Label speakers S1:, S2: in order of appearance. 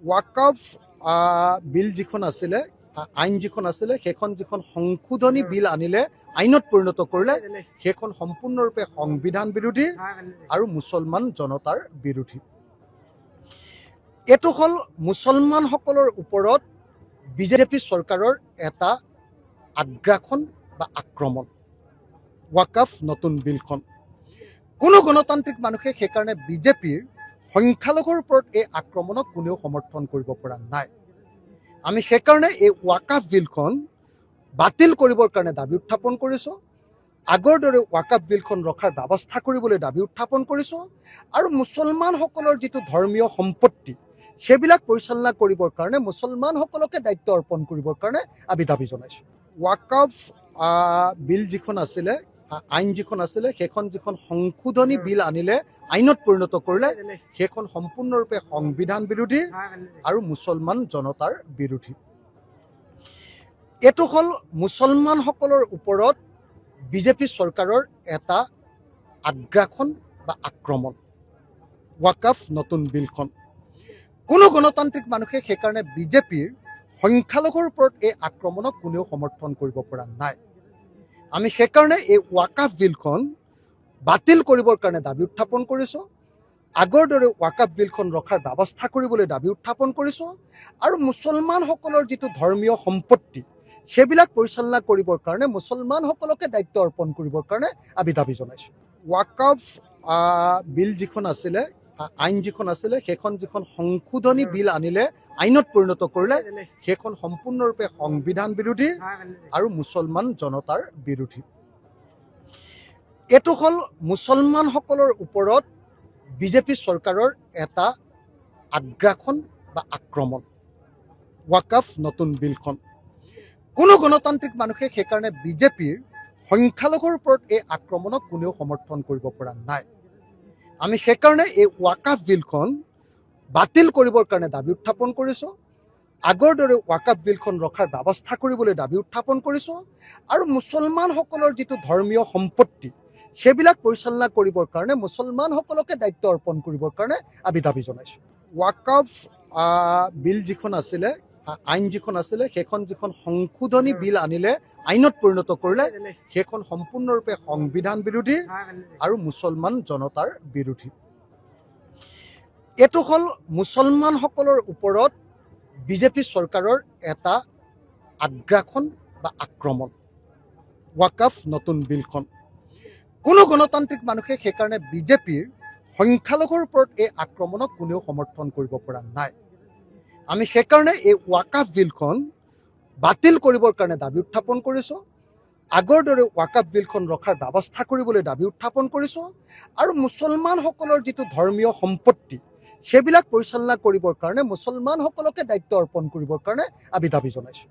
S1: ওয়াকফ বিল যিখন আছিলে আইন যিখন আছিলে সেইখন যিখন সংশোধনী বিল আনিলে আইনত পৰিণত কৰিলে সেইখন সম্পূৰ্ণৰূপে সংবিধান বিৰোধী আৰু মুছলমান জনতাৰ বিৰোধী। এইটো হ'ল মুছলমানসকলৰ ওপৰত বিজেপি চৰকাৰৰ এটা আগ্ৰাসন বা আক্ৰমণ। ওয়াকফ নতুন বিলখন কোনো গণতান্ত্ৰিক মানুহে সেইকাৰণে বিজেপিৰ সংখ্যালঘুৰ ওপৰত এই আক্ৰমণক কোনেও সমৰ্থন কৰিব পৰা নাই। আমি সেইকাৰণে এই ওয়াকফ বিলখন বাতিল কৰিবৰ কাৰণে দাবী উত্থাপন কৰিছোঁ। আগৰ দৰে ওয়াকফ বিলখন ৰখাৰ ব্যৱস্থা কৰিবলৈ দাবী উত্থাপন কৰিছোঁ আৰু মুছলমানসকলৰ যিটো ধৰ্মীয় সম্পত্তি সেইবিলাক পৰিচালনা কৰিবৰ কাৰণে মুছলমানসকলকে দায়িত্ব অৰ্পণ কৰিবৰ কাৰণে আমি দাবী জনাইছোঁ। ওয়াকফ বিল যিখন আছিলে আইন যিখন আছিলে সেইখন যিখন সংশোধনী বিল আনিলে আইনত পৰিণত কৰিলে সেইখন সম্পূৰ্ণৰূপে সংবিধান বিৰোধী আৰু মুছলমান জনতাৰ বিৰোধী। এইটো হ'ল মুছলমানসকলৰ ওপৰত বিজেপি চৰকাৰৰ এটা আগ্ৰাসন বা আক্ৰমণ। ওয়াকফ নতুন বিলখন কোনো গণতান্ত্ৰিক মানুহে সেইকাৰণে বিজেপিৰ সংখ্যালঘুৰ ওপৰত এই আক্ৰমণক কোনেও সমৰ্থন কৰিব পৰা নাই। আমি সেইকাৰণে এই ওয়াকফ বিলখন বাতিল কৰিবৰ কাৰণে দাবী উত্থাপন কৰিছোঁ। আগৰ দৰে ওয়াকফ বিলখন ৰখাৰ ব্যৱস্থা কৰিবলৈ দাবী উত্থাপন কৰিছোঁ আৰু মুছলমানসকলৰ যিটো ধৰ্মীয় সম্পত্তি সেইবিলাক পৰিচালনা কৰিবৰ কাৰণে মুছলমানসকলকে দায়িত্ব অৰ্পণ কৰিবৰ কাৰণে আমি দাবী জনাইছোঁ। ওয়াকফ বিল যিখন আছিলে আইন যিখন আছিলে সেইখন যিখন সংশোধনী বিল আনিলে আইনত পৰিণত কৰিলে সেইখন সম্পূৰ্ণৰূপে সংবিধান বিৰোধী আৰু মুছলমান জনতাৰ বিৰোধী। এইটো হ'ল মুছলমানসকলৰ ওপৰত বিজেপি চৰকাৰৰ এটা আগ্ৰাসন বা আক্ৰমণ। ওয়াকফ নতুন বিলখন কোনো গণতান্ত্ৰিক মানুহে সেইকাৰণে বিজেপিৰ সংখ্যালঘুৰ ওপৰত এই আক্ৰমণক কোনেও সমৰ্থন কৰিব পৰা নাই। আমি সেইকাৰণে এই ওয়াকফ বিলখন বাতিল কৰিবৰ কাৰণে দাবী উত্থাপন কৰিছোঁ। আগৰ দৰে ওয়াকফ বিলখন ৰখাৰ ব্যৱস্থা কৰিবলৈ দাবী উত্থাপন কৰিছোঁ আৰু মুছলমানসকলৰ যিটো ধৰ্মীয় সম্পত্তি সেইবিলাক পৰিচালনা কৰিবৰ কাৰণে মুছলমানসকলকে দায়িত্ব অৰ্পণ কৰিবৰ কাৰণে আমি দাবী জনাইছোঁ। ওয়াকফ বিল যিখন আছিলে আইন যিখন আছিলে সেইখন যিখন সংশোধনী বিল আনিলে আইনত পৰিণত কৰিলে সেইখন সম্পূৰ্ণৰূপে সংবিধান বিৰোধী আৰু মুছলমান জনতাৰ বিৰোধী। এইটো হ'ল মুছলমানসকলৰ ওপৰত বিজেপি চৰকাৰৰ এটা আগ্ৰাসন বা আক্ৰমণ। ওয়াকফ নতুন বিলখন কোনো গণতান্ত্ৰিক মানুহে সেইকাৰণে বিজেপিৰ সংখ্যালঘুৰ ওপৰত এই আক্ৰমণক কোনেও সমৰ্থন কৰিব পৰা নাই। আমি সেইকাৰণে এই ওয়াকফ বিলখন বাতিল কৰিবৰ কাৰণে দাবী উত্থাপন কৰিছোঁ। আগৰ দৰে ওয়াকফ বিলখন ৰখাৰ ব্যৱস্থা কৰিবলৈ দাবী উত্থাপন কৰিছোঁ আৰু মুছলমানসকলৰ যিটো ধৰ্মীয় সম্পত্তি সেইবিলাক পৰিচালনা কৰিবৰ কাৰণে মুছলমানসকলকে দায়িত্ব অৰ্পণ কৰিবৰ কাৰণে আমি দাবী জনাইছোঁ।